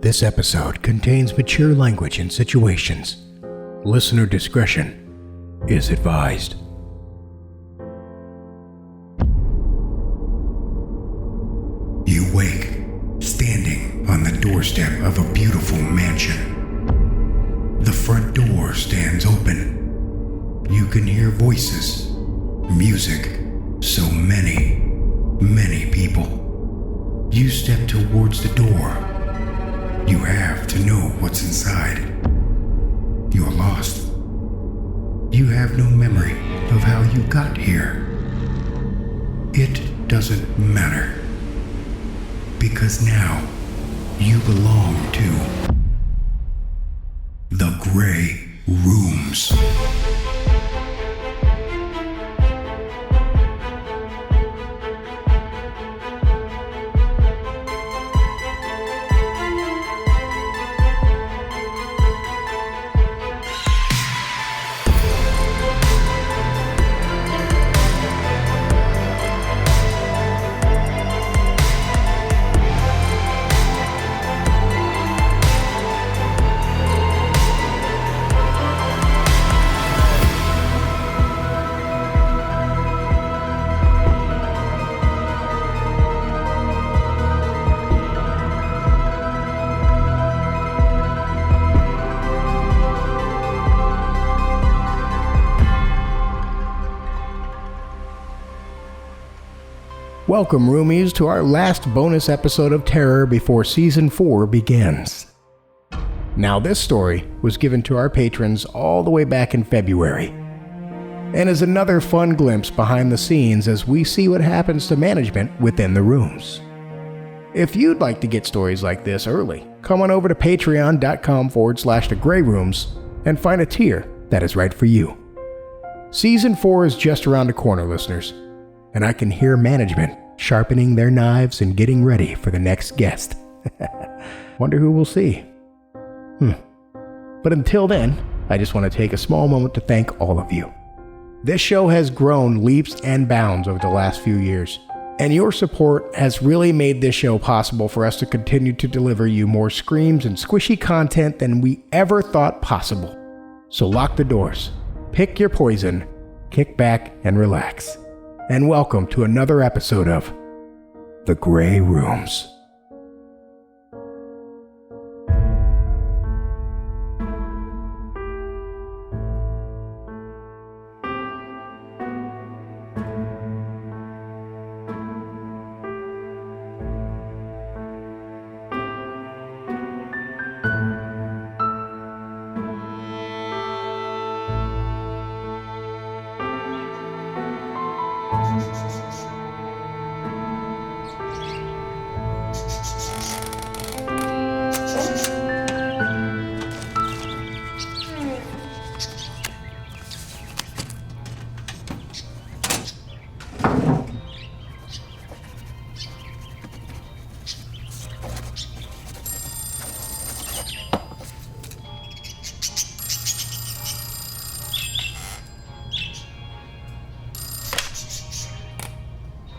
This episode contains mature language and situations. Listener discretion is advised. You wake, standing on the doorstep of a beautiful mansion. The front door stands open. You can hear voices, music, so many people. You step towards the door. You have to know what's inside. You're lost. You have no memory of how you got here. It doesn't matter. Because now, you belong to the Grey Rooms. Welcome, roomies, to our last bonus episode of Terror before Season 4 begins. Now, this story was given to our patrons all the way back in February, and is another fun glimpse behind the scenes as we see what happens to management within the rooms. If you'd like to get stories like this early, come on over to patreon.com/thegrayrooms and find a tier that is right for you. Season 4 is just around the corner, listeners, and I can hear management sharpening their knives and getting ready for the next guest. Wonder who we'll see. But until then, I just want to take a small moment to thank all of you. This show has grown leaps and bounds over the last few years, and your support has really made this show possible for us to continue to deliver you more screams and squishy content than we ever thought possible. So lock the doors, pick your poison, kick back and relax. And welcome to another episode of The Grey Rooms.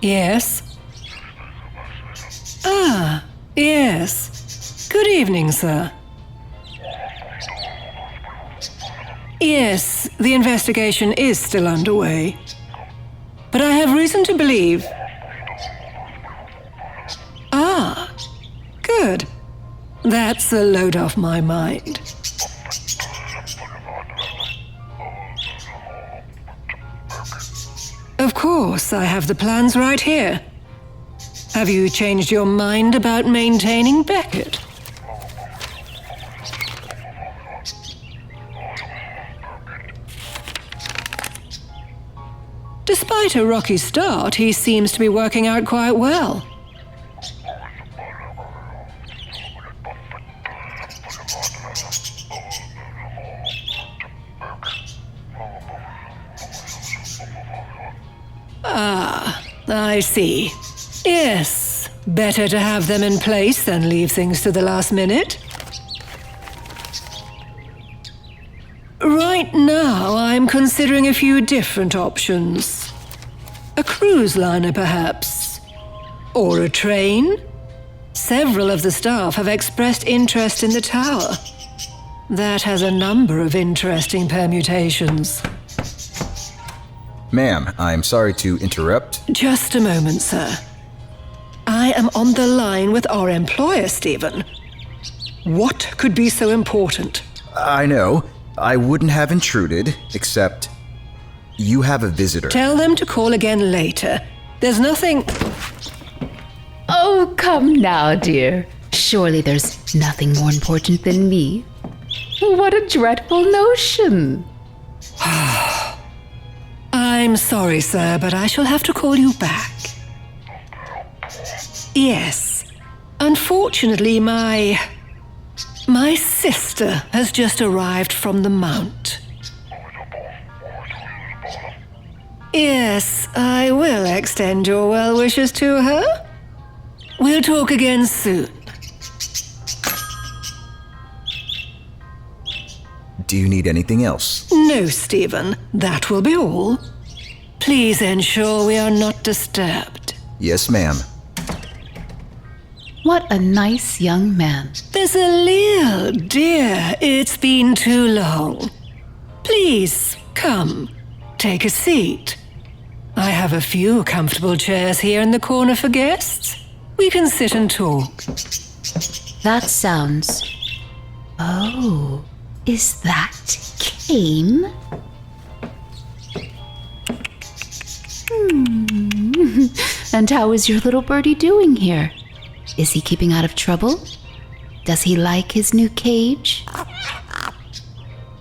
Yes? Yes. Good evening, sir. Yes, the investigation is still underway. But I have reason to believe... Good. That's a load off my mind. Of course, I have the plans right here. Have you changed your mind about maintaining Beckett? Despite a rocky start, he seems to be working out quite well. I see. Yes, better to have them in place than leave things to the last minute. Right now, I'm considering a few different options. A cruise liner, perhaps? Or a train? Several of the staff have expressed interest in the tower. That has a number of interesting permutations. Ma'am, I'm sorry to interrupt. Just a moment, sir. I am on the line with our employer, Stephen. What could be so important? I know. I wouldn't have intruded, except you have a visitor. Tell them to call again later. There's nothing... Oh, come now, dear. Surely there's nothing more important than me. What a dreadful notion. I'm sorry, sir, but I shall have to call you back. Yes. Unfortunately, my sister has just arrived from the Mount. Yes, I will extend your well wishes to her. We'll talk again soon. Do you need anything else? No, Stephen. That will be all. Please ensure we are not disturbed. Yes, ma'am. What a nice young man. Bezaleel, dear, it's been too long. Please, come. Take a seat. I have a few comfortable chairs here in the corner for guests. We can sit and talk. That sounds... Oh, is that Kane? And how is your little birdie doing here? Is he keeping out of trouble? Does he like his new cage?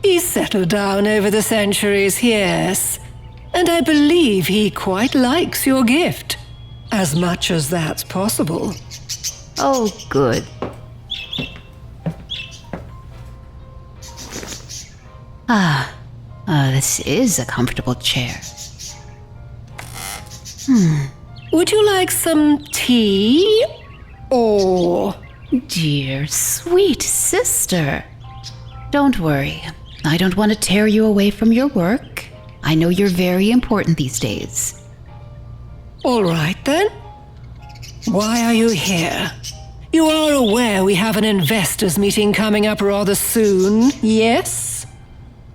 He's settled down over the centuries, yes. And I believe he quite likes your gift. As much as that's possible. Oh, good. This is a comfortable chair. Would you like some tea? Or... Dear, sweet sister. Don't worry. I don't want to tear you away from your work. I know you're very important these days. All right, then. Why are you here? You are aware we have an investors meeting coming up rather soon, yes?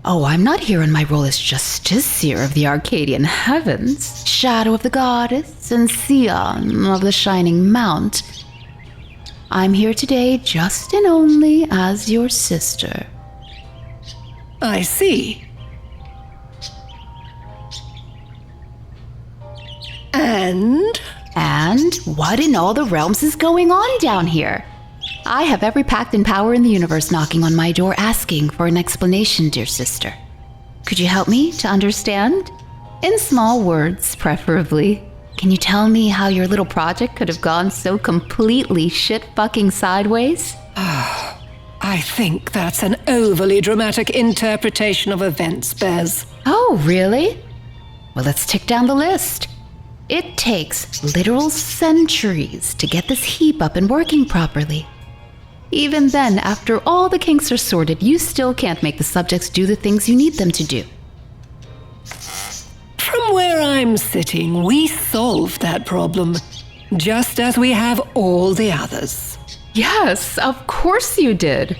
Oh, I'm not here in my role as Justiciar of the Arcadian Heavens, Shadow of the Goddess, and Scion of the Shining Mount. I'm here today just and only as your sister. I see. And what in all the realms is going on down here? I have every pact and power in the universe knocking on my door asking for an explanation, dear sister. Could you help me to understand? In small words, preferably. Can you tell me how your little project could have gone so completely shit-fucking sideways? I think that's an overly dramatic interpretation of events, Bez. Oh, really? Well, let's tick down the list. It takes literal centuries to get this heap up and working properly. Even then, after all the kinks are sorted, you still can't make the subjects do the things you need them to do. From where I'm sitting, we solved that problem, just as we have all the others. Yes, of course you did.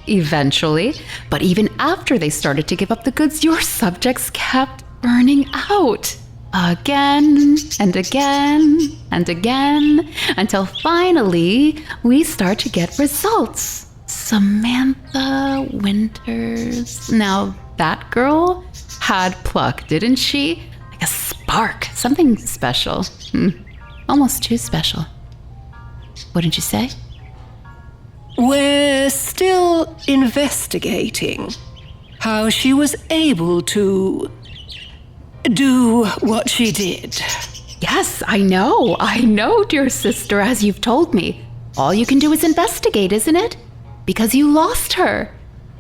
Eventually, but even after they started to give up the goods, your subjects kept burning out. Again and again and again, until finally we start to get results. Samantha Winters. Now that girl had pluck, didn't she? Like a spark, something special. Almost too special. Wouldn't you say? We're still investigating how she was able to do what she did. Yes, I know, dear sister, as you've told me. All you can do is investigate, isn't it? Because you lost her.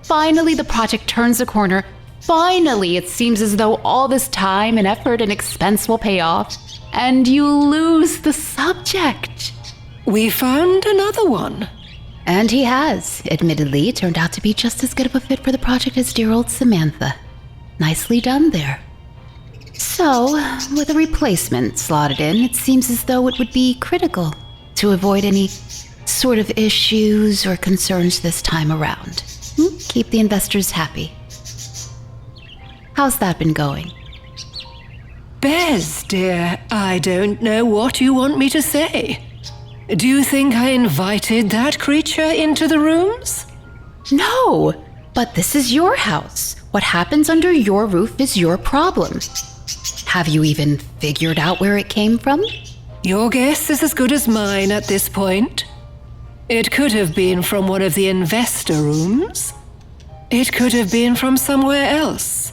Finally, the project turns a corner. Finally, it seems as though all this time and effort and expense will pay off, and you lose the subject. We found another one. And he has, admittedly, turned out to be just as good of a fit for the project as dear old Samantha. Nicely done there. So, with a replacement slotted in, it seems as though it would be critical to avoid any sort of issues or concerns this time around? Keep the investors happy. How's that been going? Bez, dear, I don't know what you want me to say. Do you think I invited that creature into the rooms? No, but this is your house. What happens under your roof is your problem. Have you even figured out where it came from? Your guess is as good as mine at this point. It could have been from one of the investor rooms. It could have been from somewhere else.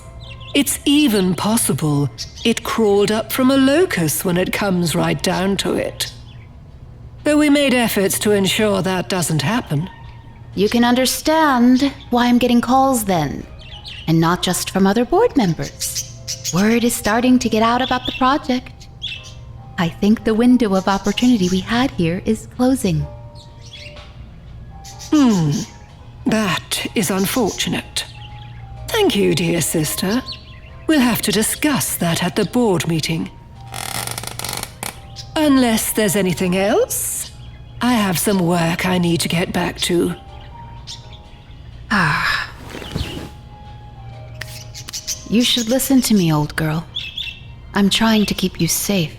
It's even possible it crawled up from a locus when it comes right down to it. Though we made efforts to ensure that doesn't happen. You can understand why I'm getting calls then, and not just from other board members. Word is starting to get out about the project. I think the window of opportunity we had here is closing. That is unfortunate. Thank you, dear sister. We'll have to discuss that at the board meeting. Unless there's anything else, I have some work I need to get back to. You should listen to me, old girl. I'm trying to keep you safe.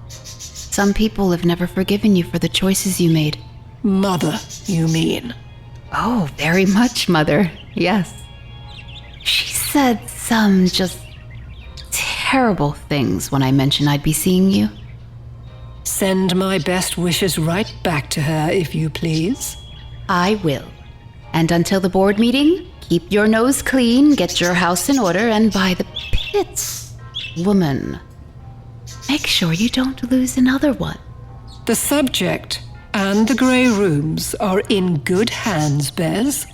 Some people have never forgiven you for the choices you made. Mother, you mean? Oh, very much, Mother. Yes. She said some just terrible things when I mentioned I'd be seeing you. Send my best wishes right back to her, if you please. I will. And until the board meeting, keep your nose clean, get your house in order, and by the pits, woman, make sure you don't lose another one. The subject and the grey rooms are in good hands, Bez.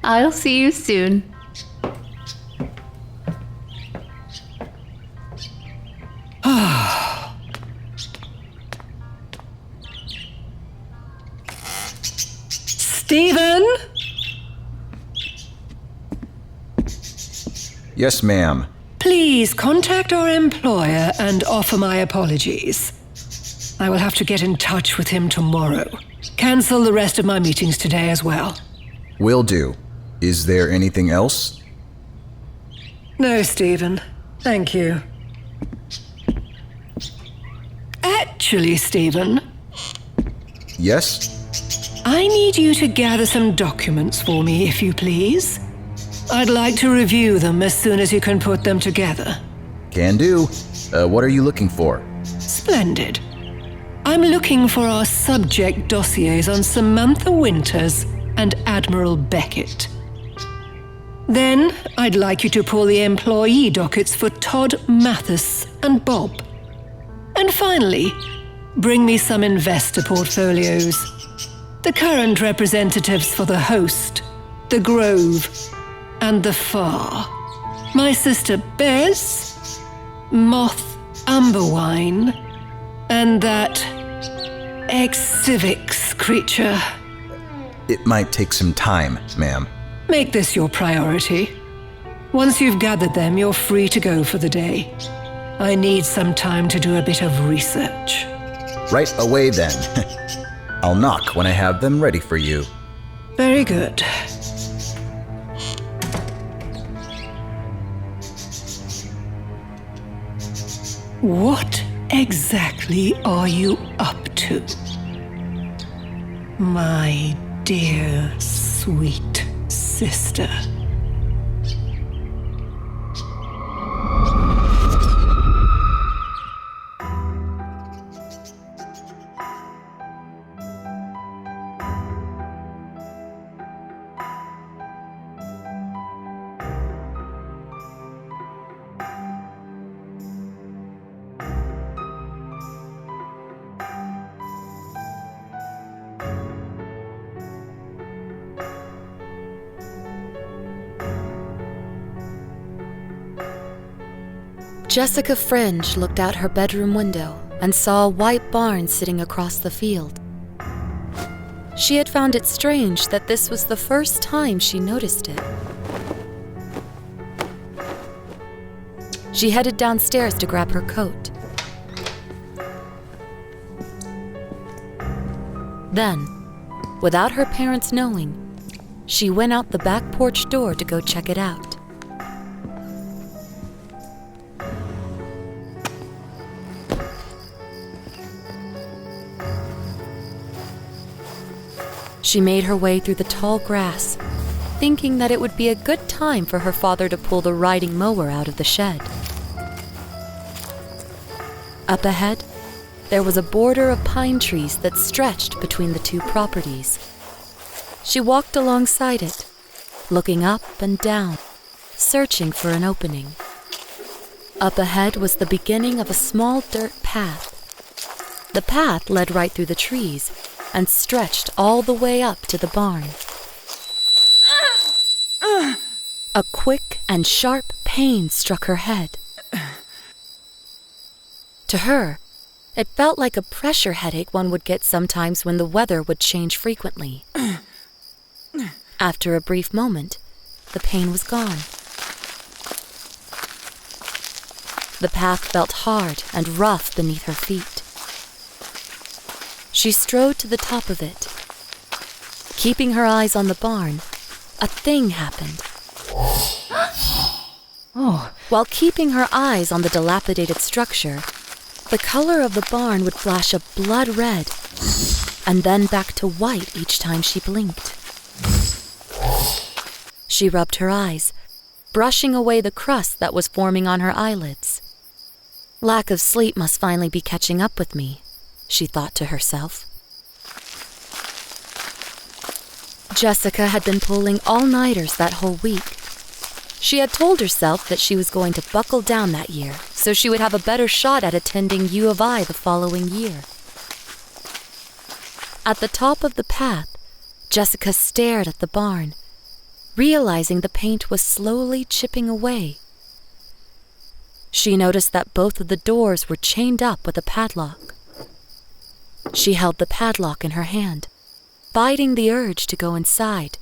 I'll see you soon. Stephen? Yes, ma'am. Please contact our employer and offer my apologies. I will have to get in touch with him tomorrow. Cancel the rest of my meetings today as well. Will do. Is there anything else? No, Stephen. Thank you. Actually, Stephen, Yes? I need you to gather some documents for me, if you please. I'd like to review them as soon as you can put them together. Can do. What are you looking for? Splendid. I'm looking for our subject dossiers on Samantha Winters and Admiral Beckett. Then, I'd like you to pull the employee dockets for Todd Mathis and Bob. And finally, bring me some investor portfolios. The current representatives for the Host, the Grove, and the Far. My sister Bez, Moth Amberwine, and that ex-civics creature. It might take some time, ma'am. Make this your priority. Once you've gathered them, you're free to go for the day. I need some time to do a bit of research. Right away, then. I'll knock when I have them ready for you. Very good. What exactly are you up to, my dear, sweet sister? Jessica Fringe looked out her bedroom window and saw a white barn sitting across the field. She had found it strange that this was the first time she noticed it. She headed downstairs to grab her coat. Then, without her parents knowing, she went out the back porch door to go check it out. She made her way through the tall grass, thinking that it would be a good time for her father to pull the riding mower out of the shed. Up ahead, there was a border of pine trees that stretched between the two properties. She walked alongside it, looking up and down, searching for an opening. Up ahead was the beginning of a small dirt path. The path led right through the trees and stretched all the way up to the barn. A quick and sharp pain struck her head. To her, it felt like a pressure headache one would get sometimes when the weather would change frequently. After a brief moment, the pain was gone. The path felt hard and rough beneath her feet. She strode to the top of it. Keeping her eyes on the barn, a thing happened. While keeping her eyes on the dilapidated structure, the color of the barn would flash a blood red and then back to white each time she blinked. She rubbed her eyes, brushing away the crust that was forming on her eyelids. Lack of sleep must finally be catching up with me, she thought to herself. Jessica had been pulling all-nighters that whole week. She had told herself that she was going to buckle down that year so she would have a better shot at attending U of I the following year. At the top of the path, Jessica stared at the barn, realizing the paint was slowly chipping away. She noticed that both of the doors were chained up with a padlock. She held the padlock in her hand, fighting the urge to go inside,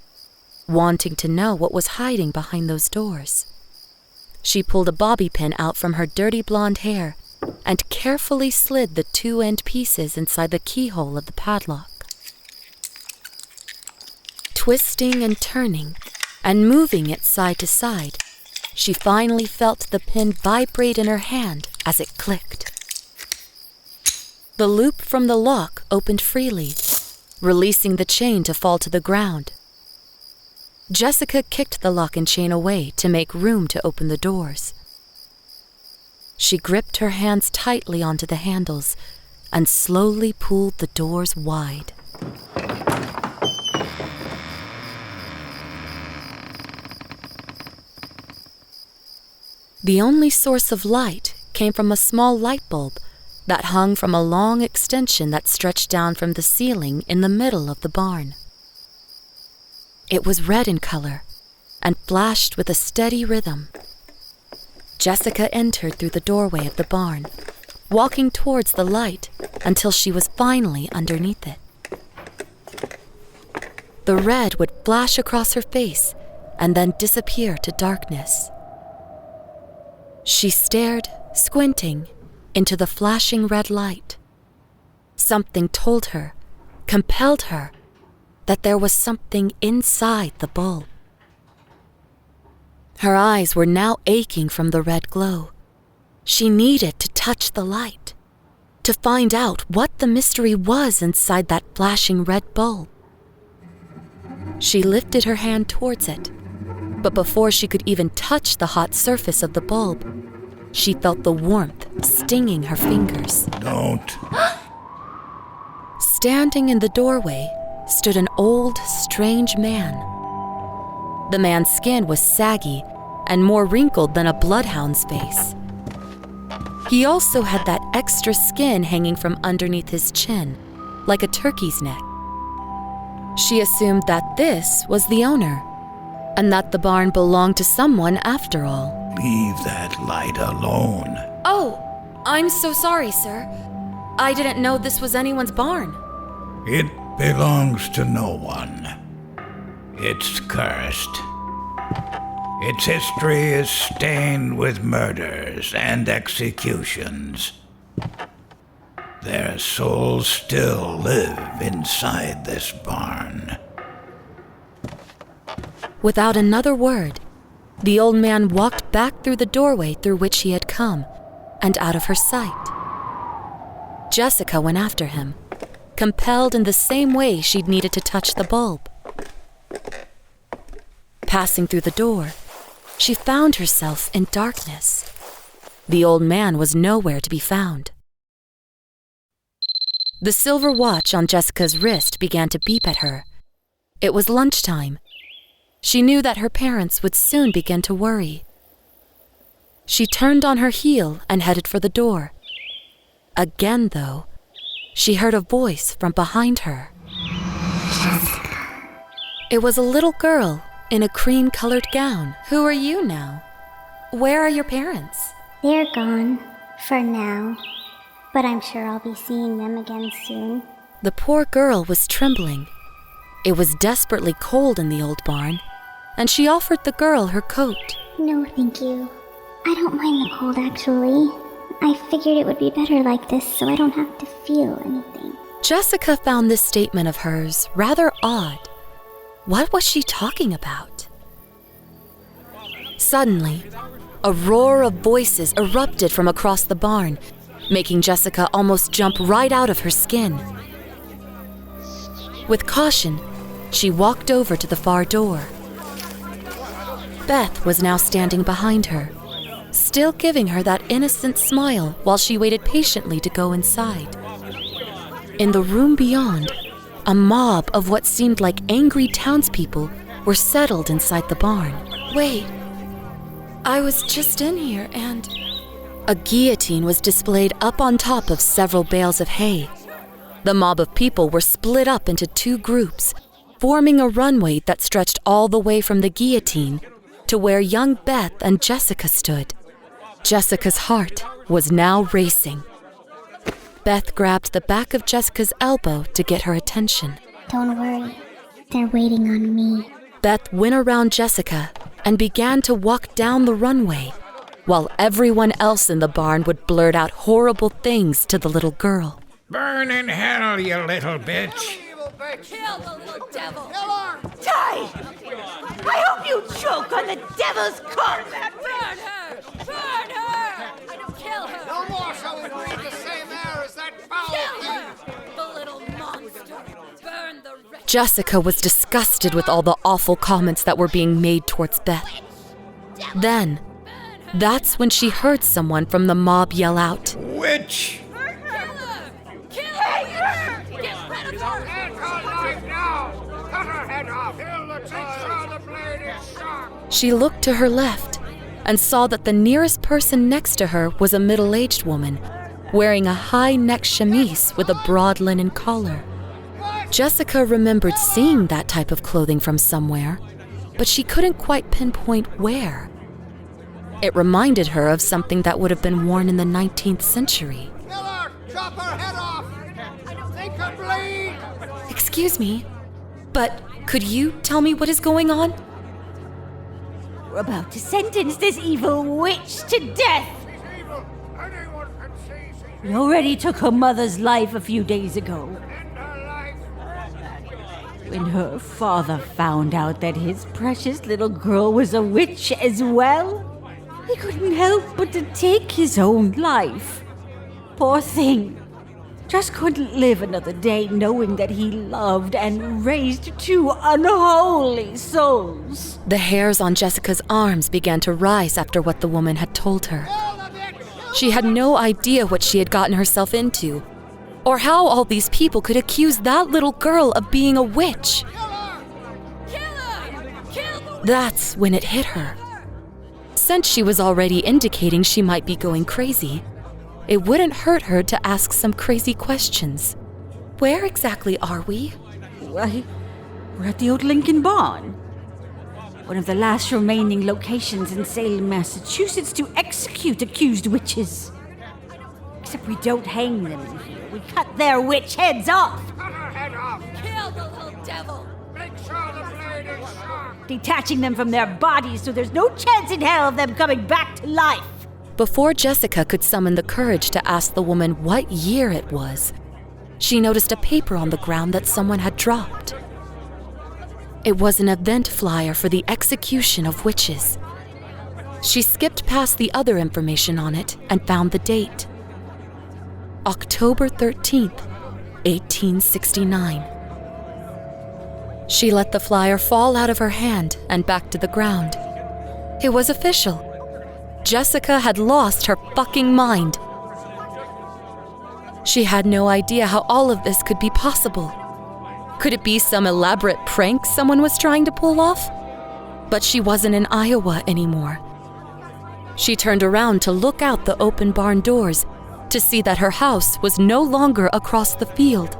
wanting to know what was hiding behind those doors. She pulled a bobby pin out from her dirty blonde hair and carefully slid the two end pieces inside the keyhole of the padlock. Twisting and turning and moving it side to side, she finally felt the pin vibrate in her hand as it clicked. The loop from the lock opened freely, releasing the chain to fall to the ground. Jessica kicked the lock and chain away to make room to open the doors. She gripped her hands tightly onto the handles and slowly pulled the doors wide. The only source of light came from a small light bulb that hung from a long extension that stretched down from the ceiling in the middle of the barn. It was red in color and flashed with a steady rhythm. Jessica entered through the doorway of the barn, walking towards the light until she was finally underneath it. The red would flash across her face and then disappear to darkness. She stared, squinting, into the flashing red light. Something told her, compelled her, that there was something inside the bulb. Her eyes were now aching from the red glow. She needed to touch the light, to find out what the mystery was inside that flashing red bulb. She lifted her hand towards it, but before she could even touch the hot surface of the bulb, she felt the warmth stinging her fingers. Don't. Standing in the doorway stood an old, strange man. The man's skin was saggy and more wrinkled than a bloodhound's face. He also had that extra skin hanging from underneath his chin, like a turkey's neck. She assumed that this was the owner, and that the barn belonged to someone after all. Leave that light alone. Oh, I'm so sorry, sir. I didn't know this was anyone's barn. It belongs to no one. It's cursed. Its history is stained with murders and executions. Their souls still live inside this barn. Without another word, the old man walked back through the doorway through which he had come, and out of her sight. Jessica went after him, compelled in the same way she'd needed to touch the bulb. Passing through the door, she found herself in darkness. The old man was nowhere to be found. The silver watch on Jessica's wrist began to beep at her. It was lunchtime. She knew that her parents would soon begin to worry. She turned on her heel and headed for the door. Again, though, she heard a voice from behind her. It was a little girl in a cream-colored gown. Who are you now? Where are your parents? They're gone, for now. But I'm sure I'll be seeing them again soon. The poor girl was trembling. It was desperately cold in the old barn, and she offered the girl her coat. No, thank you. I don't mind the cold, actually. I figured it would be better like this so I don't have to feel anything. Jessica found this statement of hers rather odd. What was she talking about? Suddenly, a roar of voices erupted from across the barn, making Jessica almost jump right out of her skin. With caution, she walked over to the far door. Beth was now standing behind her, still giving her that innocent smile while she waited patiently to go inside. In the room beyond, a mob of what seemed like angry townspeople were settled inside the barn. Wait, I was just in here and... A guillotine was displayed up on top of several bales of hay. The mob of people were split up into two groups, forming a runway that stretched all the way from the guillotine to where young Beth and Jessica stood. Jessica's heart was now racing. Beth grabbed the back of Jessica's elbow to get her attention. Don't worry, they're waiting on me. Beth went around Jessica and began to walk down the runway, while everyone else in the barn would blurt out horrible things to the little girl. Burn in hell, you little bitch. Kill the little devil! Die! I hope you choke on the devil's corpse! Burn her! Burn her! Kill her! No more shall we breathe the same air as that foul thing! The little monster! Burn the wretch! Jessica was disgusted with all the awful comments that were being made towards Beth. Then, that's when she heard someone from the mob yell out, Witch! Kill her! Get rid of her! End her life now! Cut her head off! Kill the child! The blade is sharp! She looked to her left and saw that the nearest person next to her was a middle-aged woman, wearing a high-neck chemise with a broad linen collar. Jessica remembered seeing that type of clothing from somewhere, but she couldn't quite pinpoint where. It reminded her of something that would have been worn in the 19th century. Kill her! Chop her head off! Make her bleed! Excuse me, but could you tell me what is going on? We're about to sentence this evil witch to death! She's evil! Anyone can see she's We already took her mother's life a few days ago. End her life! When her father found out that his precious little girl was a witch as well, he couldn't help but to take his own life. Poor thing. Just couldn't live another day knowing that he loved and raised two unholy souls. The hairs on Jessica's arms began to rise after what the woman had told her. She had no idea what she had gotten herself into, or how all these people could accuse that little girl of being a witch. That's when it hit her. Since she was already indicating she might be going crazy, it wouldn't hurt her to ask some crazy questions. Where exactly are we? Why, we're at the old Lincoln Barn. One of the last remaining locations in Salem, Massachusetts to execute accused witches. Except we don't hang them in here. We cut their witch heads off. Cut her head off! Kill the little devil. Make sure the blade is sharp! Detaching them from their bodies so there's no chance in hell of them coming back to life. Before Jessica could summon the courage to ask the woman what year it was, she noticed a paper on the ground that someone had dropped. It was an event flyer for the execution of witches. She skipped past the other information on it and found the date. October 13th, 1869. She let the flyer fall out of her hand and back to the ground. It was official. Jessica had lost her fucking mind. She had no idea how all of this could be possible. Could it be some elaborate prank someone was trying to pull off? But she wasn't in Iowa anymore. She turned around to look out the open barn doors to see that her house was no longer across the field.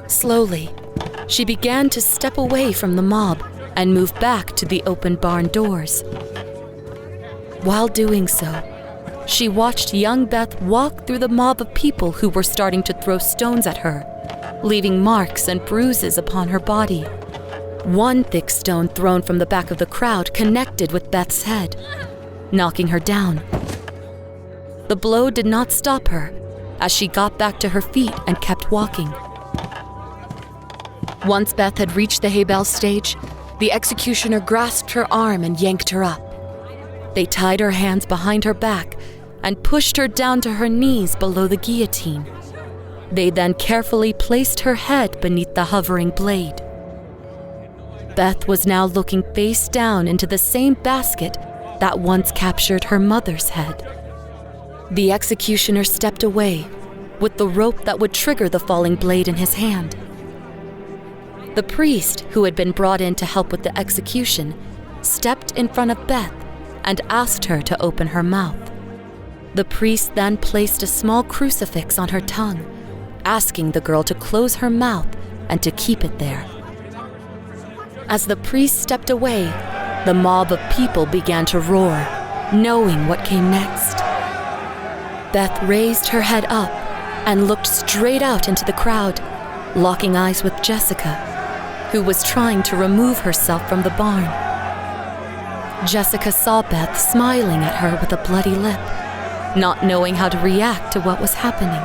Slowly, she began to step away from the mob and move back to the open barn doors. While doing so, she watched young Beth walk through the mob of people who were starting to throw stones at her, leaving marks and bruises upon her body. One thick stone thrown from the back of the crowd connected with Beth's head, knocking her down. The blow did not stop her, as she got back to her feet and kept walking. Once Beth had reached the hay bale stage, the executioner grasped her arm and yanked her up. They tied her hands behind her back and pushed her down to her knees below the guillotine. They then carefully placed her head beneath the hovering blade. Beth was now looking face down into the same basket that once captured her mother's head. The executioner stepped away, with the rope that would trigger the falling blade in his hand. The priest, who had been brought in to help with the execution, stepped in front of Beth and asked her to open her mouth. The priest then placed a small crucifix on her tongue, asking the girl to close her mouth and to keep it there. As the priest stepped away, the mob of people began to roar, knowing what came next. Beth raised her head up and looked straight out into the crowd, locking eyes with Jessica, who was trying to remove herself from the barn. Jessica saw Beth smiling at her with a bloody lip, not knowing how to react to what was happening.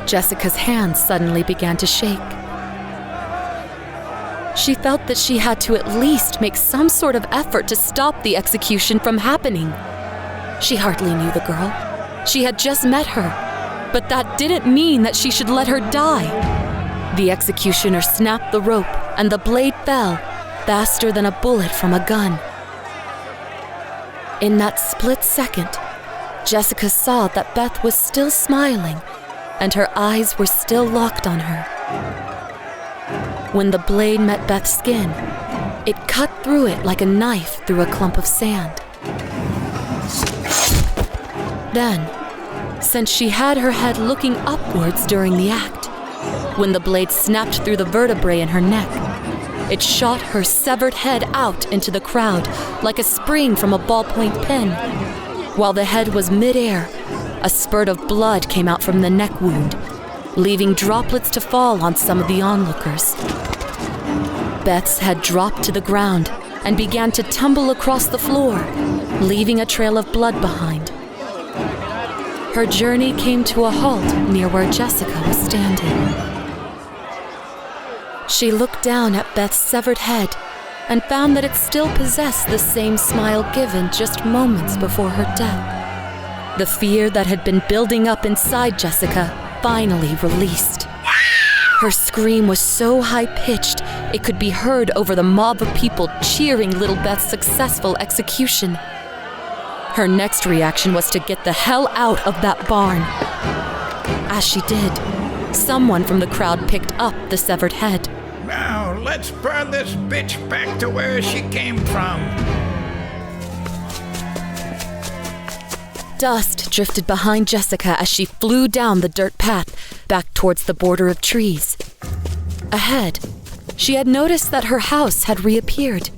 Jessica's hands suddenly began to shake. She felt that she had to at least make some sort of effort to stop the execution from happening. She hardly knew the girl. She had just met her, but that didn't mean that she should let her die. The executioner snapped the rope and the blade fell faster than a bullet from a gun. In that split second, Jessica saw that Beth was still smiling and her eyes were still locked on her. When the blade met Beth's skin, it cut through it like a knife through a clump of sand. Then, since she had her head looking upwards during the act, when the blade snapped through the vertebrae in her neck, it shot her severed head out into the crowd like a spring from a ballpoint pen. While the head was midair, a spurt of blood came out from the neck wound, leaving droplets to fall on some of the onlookers. Beth's head dropped to the ground and began to tumble across the floor, leaving a trail of blood behind. Her journey came to a halt near where Jessica was standing. She looked down at Beth's severed head and found that it still possessed the same smile given just moments before her death. The fear that had been building up inside Jessica finally released. Her scream was so high-pitched it could be heard over the mob of people cheering little Beth's successful execution. Her next reaction was to get the hell out of that barn. As she did, someone from the crowd picked up the severed head. Now, let's burn this bitch back to where she came from. Dust drifted behind Jessica as she flew down the dirt path back towards the border of trees. Ahead, she had noticed that her house had reappeared.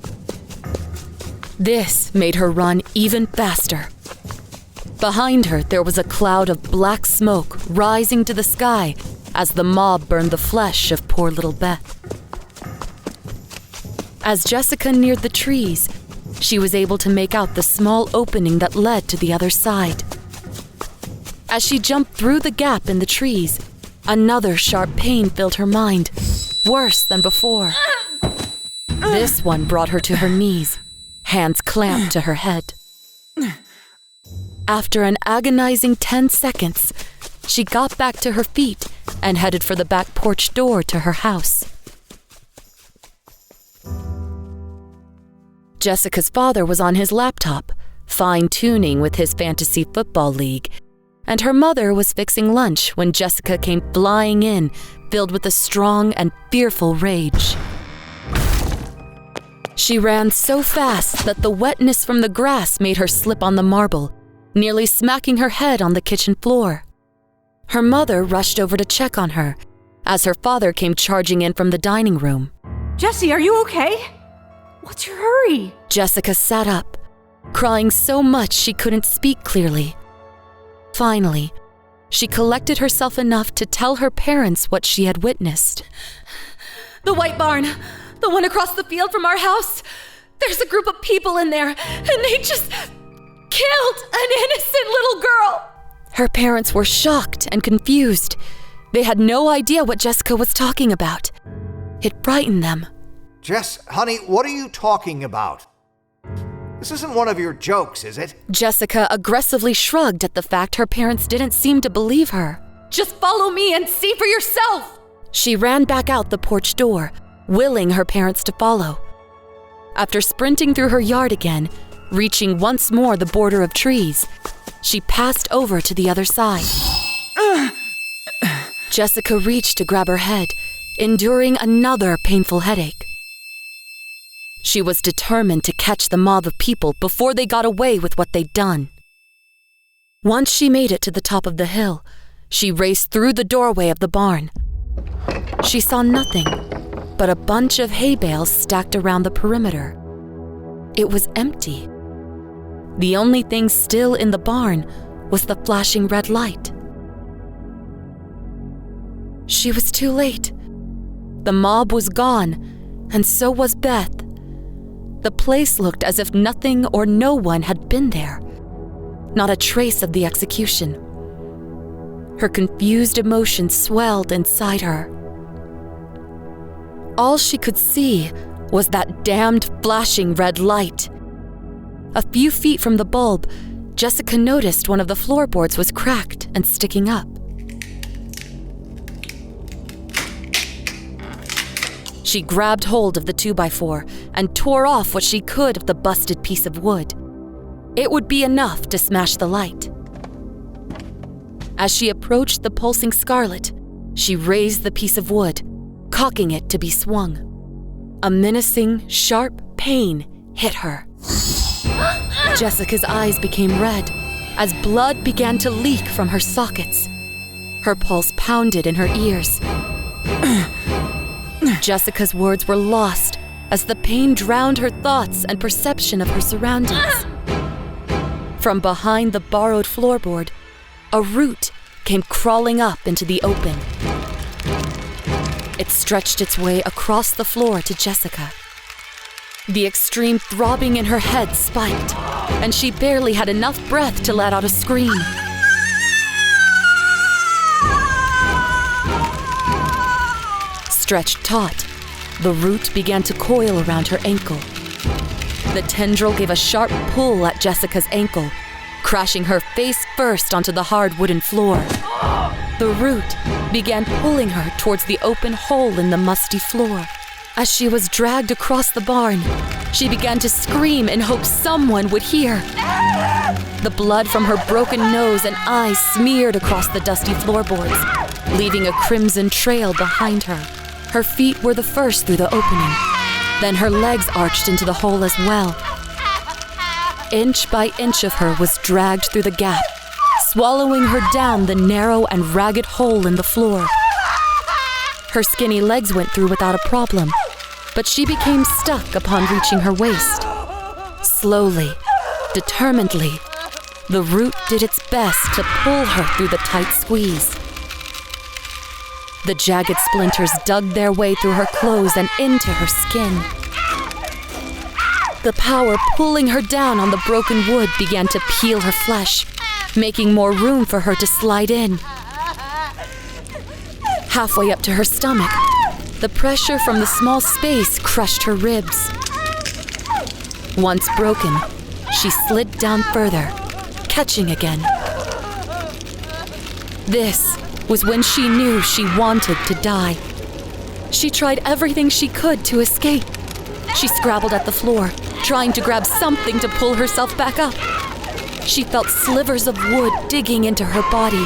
This made her run even faster. Behind her, there was a cloud of black smoke rising to the sky as the mob burned the flesh of poor little Beth. As Jessica neared the trees, she was able to make out the small opening that led to the other side. As she jumped through the gap in the trees, another sharp pain filled her mind, worse than before. This one brought her to her knees, hands clamped to her head. After an agonizing 10 seconds, she got back to her feet and headed for the back porch door to her house. Jessica's father was on his laptop, fine-tuning with his fantasy football league, and her mother was fixing lunch when Jessica came flying in, filled with a strong and fearful rage. She ran so fast that the wetness from the grass made her slip on the marble, nearly smacking her head on the kitchen floor. Her mother rushed over to check on her, as her father came charging in from the dining room. Jessie, are you okay? What's your hurry? Jessica sat up, crying so much she couldn't speak clearly. Finally, she collected herself enough to tell her parents what she had witnessed. The white barn, the one across the field from our house. There's a group of people in there, and they just killed an innocent little girl. Her parents were shocked and confused. They had no idea what Jessica was talking about. It frightened them. Jess, honey, what are you talking about? This isn't one of your jokes, is it? Jessica aggressively shrugged at the fact her parents didn't seem to believe her. Just follow me and see for yourself. She ran back out the porch door, willing her parents to follow. After sprinting through her yard again, reaching once more the border of trees, she passed over to the other side. Jessica reached to grab her head, enduring another painful headache. She was determined to catch the mob of people before they got away with what they'd done. Once she made it to the top of the hill, she raced through the doorway of the barn. She saw nothing but a bunch of hay bales stacked around the perimeter. It was empty. The only thing still in the barn was the flashing red light. She was too late. The mob was gone, and so was Beth. The place looked as if nothing or no one had been there. Not a trace of the execution. Her confused emotions swelled inside her. All she could see was that damned flashing red light. A few feet from the bulb, Jessica noticed one of the floorboards was cracked and sticking up. She grabbed hold of the 2x4 and tore off what she could of the busted piece of wood. It would be enough to smash the light. As she approached the pulsing scarlet, she raised the piece of wood, cocking it to be swung. A menacing, sharp pain hit her. Jessica's eyes became red as blood began to leak from her sockets. Her pulse pounded in her ears. Jessica's words were lost as the pain drowned her thoughts and perception of her surroundings. From behind the borrowed floorboard, a root came crawling up into the open. It stretched its way across the floor to Jessica. The extreme throbbing in her head spiked, and she barely had enough breath to let out a scream. Stretched taut, the root began to coil around her ankle. The tendril gave a sharp pull at Jessica's ankle, crashing her face first onto the hard wooden floor. The root began pulling her towards the open hole in the musty floor. As she was dragged across the barn, she began to scream in hopes someone would hear. The blood from her broken nose and eyes smeared across the dusty floorboards, leaving a crimson trail behind her. Her feet were the first through the opening. Then her legs arched into the hole as well. Inch by inch of her was dragged through the gap, swallowing her down the narrow and ragged hole in the floor. Her skinny legs went through without a problem, but she became stuck upon reaching her waist. Slowly, determinedly, the root did its best to pull her through the tight squeeze. The jagged splinters dug their way through her clothes and into her skin. The power pulling her down on the broken wood began to peel her flesh, making more room for her to slide in. Halfway up to her stomach, the pressure from the small space crushed her ribs. Once broken, she slid down further, catching again. This was when she knew she wanted to die. She tried everything she could to escape. She scrabbled at the floor, trying to grab something to pull herself back up. She felt slivers of wood digging into her body,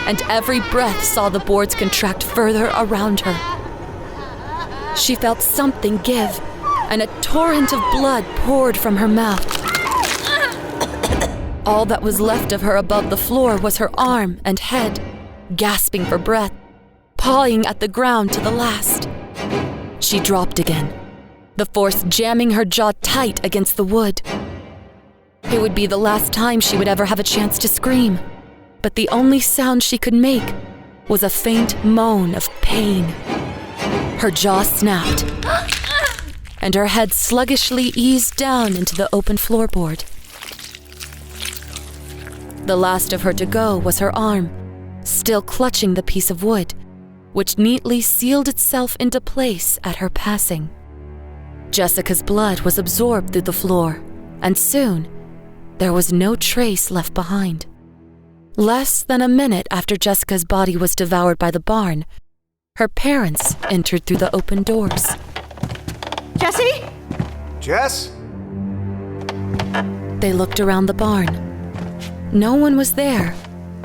and every breath saw the boards contract further around her. She felt something give, and a torrent of blood poured from her mouth. All that was left of her above the floor was her arm and head, gasping for breath, pawing at the ground to the last. She dropped again, the force jamming her jaw tight against the wood. It would be the last time she would ever have a chance to scream, but the only sound she could make was a faint moan of pain. Her jaw snapped, and her head sluggishly eased down into the open floorboard. The last of her to go was her arm, still clutching the piece of wood, which neatly sealed itself into place at her passing. Jessica's blood was absorbed through the floor, and soon there was no trace left behind. Less than a minute after Jessica's body was devoured by the barn, her parents entered through the open doors. Jessie? Jess? They looked around the barn. No one was there,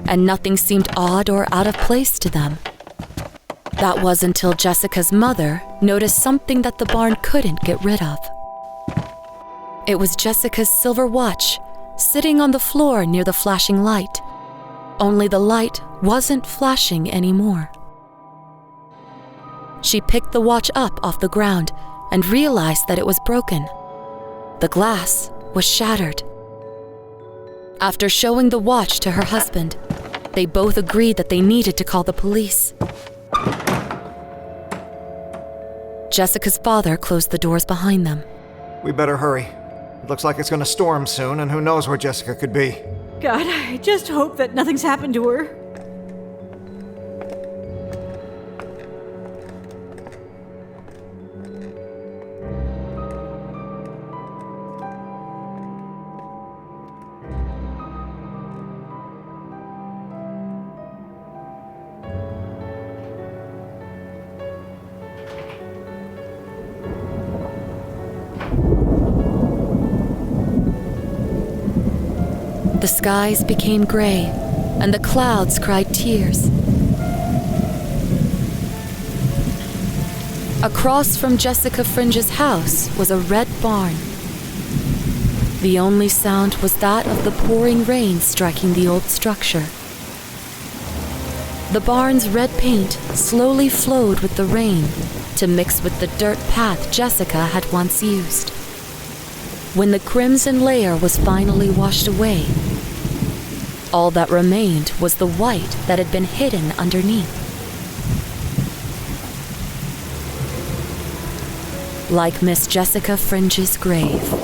and nothing seemed odd or out of place to them. That was until Jessica's mother noticed something that the barn couldn't get rid of. It was Jessica's silver watch sitting on the floor near the flashing light. Only the light wasn't flashing anymore. She picked the watch up off the ground and realized that it was broken. The glass was shattered. After showing the watch to her husband, they both agreed that they needed to call the police. Jessica's father closed the doors behind them. We better hurry. It looks like it's gonna storm soon, and who knows where Jessica could be. God, I just hope that nothing's happened to her. The skies became gray, and the clouds cried tears. Across from Jessica Fringe's house was a red barn. The only sound was that of the pouring rain striking the old structure. The barn's red paint slowly flowed with the rain to mix with the dirt path Jessica had once used. When the crimson layer was finally washed away, all that remained was the white that had been hidden underneath. Like Miss Jessica Fringe's grave.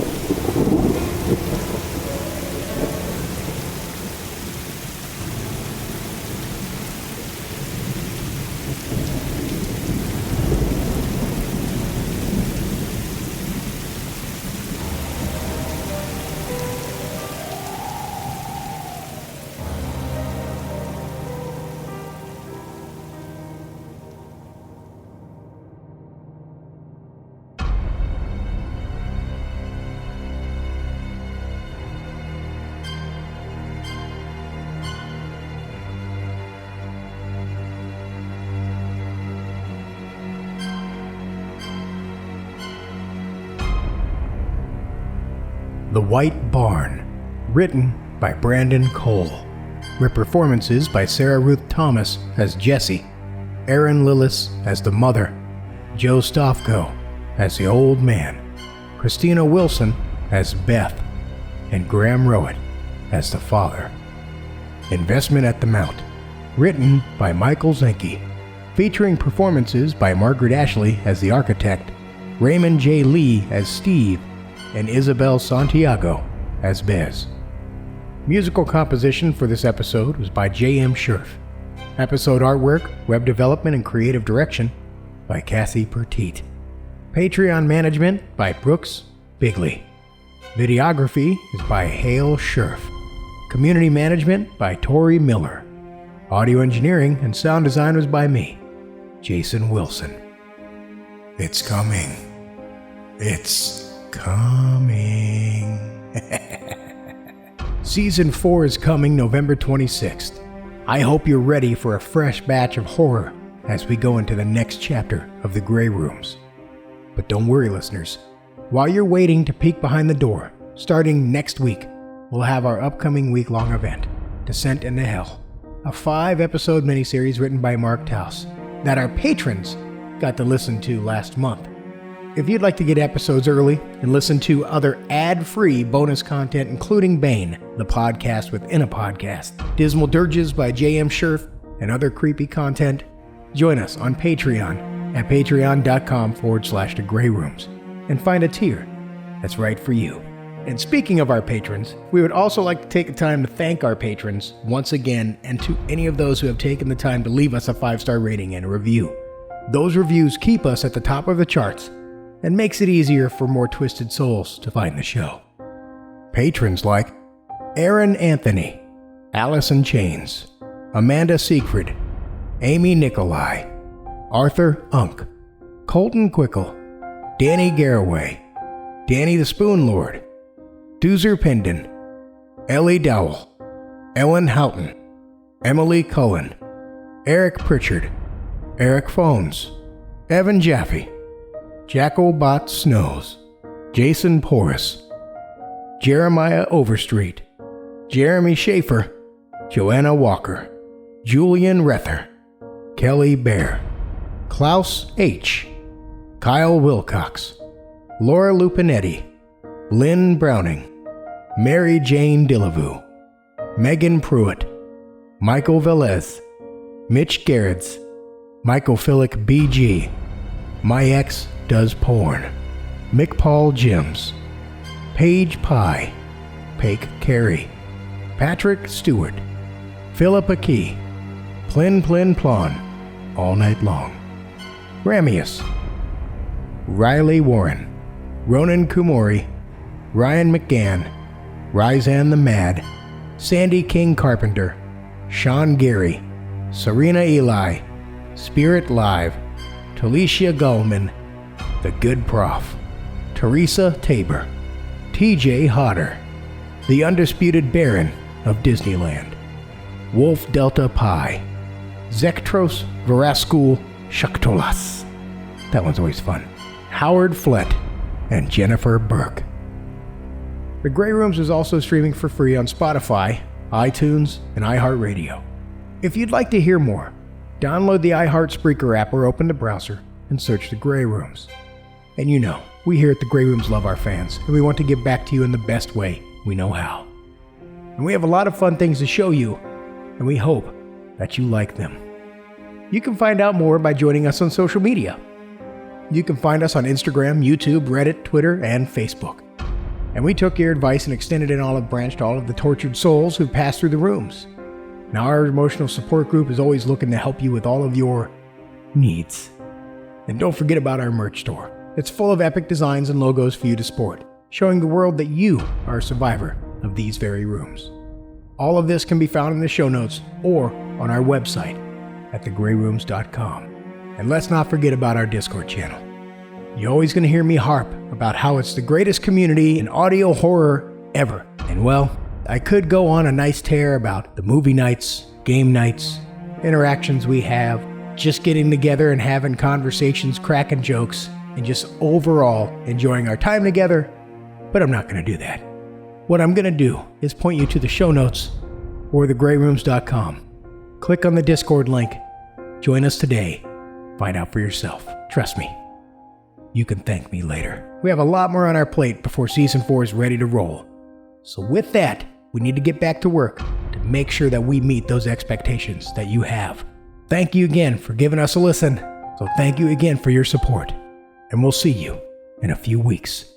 The White Barn, written by Brandon Kohl, with performances by Sarah Ruth Thomas as Jessie, Erin Lillis as the mother, Joe Stofko as the old man, Christina Wilson as Beth, and Graham Rowat as the father. Investment at the Mount, written by Michael Zenke, featuring performances by Margaret Ashley as the architect, Raymond J Lee as Steve, and Isabel Santiago as Bez. Musical composition for this episode was by J.M. Scherf. Episode artwork, web development, and creative direction by Cassie Pertite. Patreon management by Brooks Bigley. Videography is by Hale Scherf. Community management by Tori Miller. Audio engineering and sound design was by me, Jason Wilson. It's coming. It's coming. Season 4 is coming November 26th. I hope you're ready for a fresh batch of horror as we go into the next chapter of the Grey Rooms. But don't worry, listeners. While you're waiting to peek behind the door, starting next week, we'll have our upcoming week-long event, Descent into Hell, a 5-episode miniseries written by Mark Taus that our patrons got to listen to last month. If you'd like to get episodes early and listen to other ad-free bonus content, including Bane, the podcast within a podcast, Dismal Dirges by J.M. Scherf, and other creepy content, join us on Patreon at patreon.com/The Grey Rooms and find a tier that's right for you. And speaking of our patrons, we would also like to take the time to thank our patrons once again, and to any of those who have taken the time to leave us a 5-star rating and a review. Those reviews keep us at the top of the charts and makes it easier for more twisted souls to find the show. Patrons like Erin Anthony, Allison Chains, Amanda Siegfried, Amy Nicolai, Arthur Unk, Colton Quickle, Danny Garraway, Danny the Spoon Lord, Doozer Pindon, Ellie Dowell, Ellen Houghton, Emily Cullen, Eric Pritchard, Eric Phones, Evan Jaffe, Jackal Bot Snows, Jason Porras, Jeremiah Overstreet, Jeremy Schaefer, Joanna Walker, Julian Rether, Kelly Bear, Klaus H., Kyle Wilcox, Laura Lupinetti, Lynn Browning, Mary Jane Dillevue, Megan Pruitt, Michael Velez, Mitch Gerrits, Michael Philic BG, My Ex Does Porn, Mick Paul Jims, Paige Pye, Paik Carey, Patrick Stewart, Philippa Key, Plin Plon, All Night Long, Ramius, Riley Warren, Ronan Kumori, Ryan McGann, Ryzan the Mad, Sandy King Carpenter, Sean Gary, Serena Eli, Spirit Live, Talicia Gullman, The Good Prof, Teresa Tabor, TJ Hodder, The Undisputed Baron of Disneyland, Wolf Delta Pi, Zektros Veraskul Shaktolas. That one's always fun. Howard Flett, and Jennifer Burke. The Grey Rooms is also streaming for free on Spotify, iTunes, and iHeartRadio. If you'd like to hear more, download the iHeart Spreaker app or open the browser and search The Grey Rooms. And you know, we here at The Grey Rooms love our fans, and we want to give back to you in the best way we know how. And we have a lot of fun things to show you, and we hope that you like them. You can find out more by joining us on social media. You can find us on Instagram, YouTube, Reddit, Twitter, and Facebook. And we took your advice and extended an olive branch to all of the tortured souls who've passed through the rooms. Now our emotional support group is always looking to help you with all of your needs. And don't forget about our merch store. It's full of epic designs and logos for you to sport, showing the world that you are a survivor of these very rooms. All of this can be found in the show notes or on our website at thegrayrooms.com. And let's not forget about our Discord channel. You're always going to hear me harp about how it's the greatest community in audio horror ever. And well, I could go on a nice tear about the movie nights, game nights, interactions we have, just getting together and having conversations, cracking jokes, and just overall enjoying our time together, but I'm not going to do that. What I'm going to do is point you to the show notes or thegrayrooms.com. Click on the Discord link. Join us today. Find out for yourself. Trust me. You can thank me later. We have a lot more on our plate before Season 4 is ready to roll. So with that, we need to get back to work to make sure that we meet those expectations that you have. Thank you again for giving us a listen. So thank you again for your support. And we'll see you in a few weeks.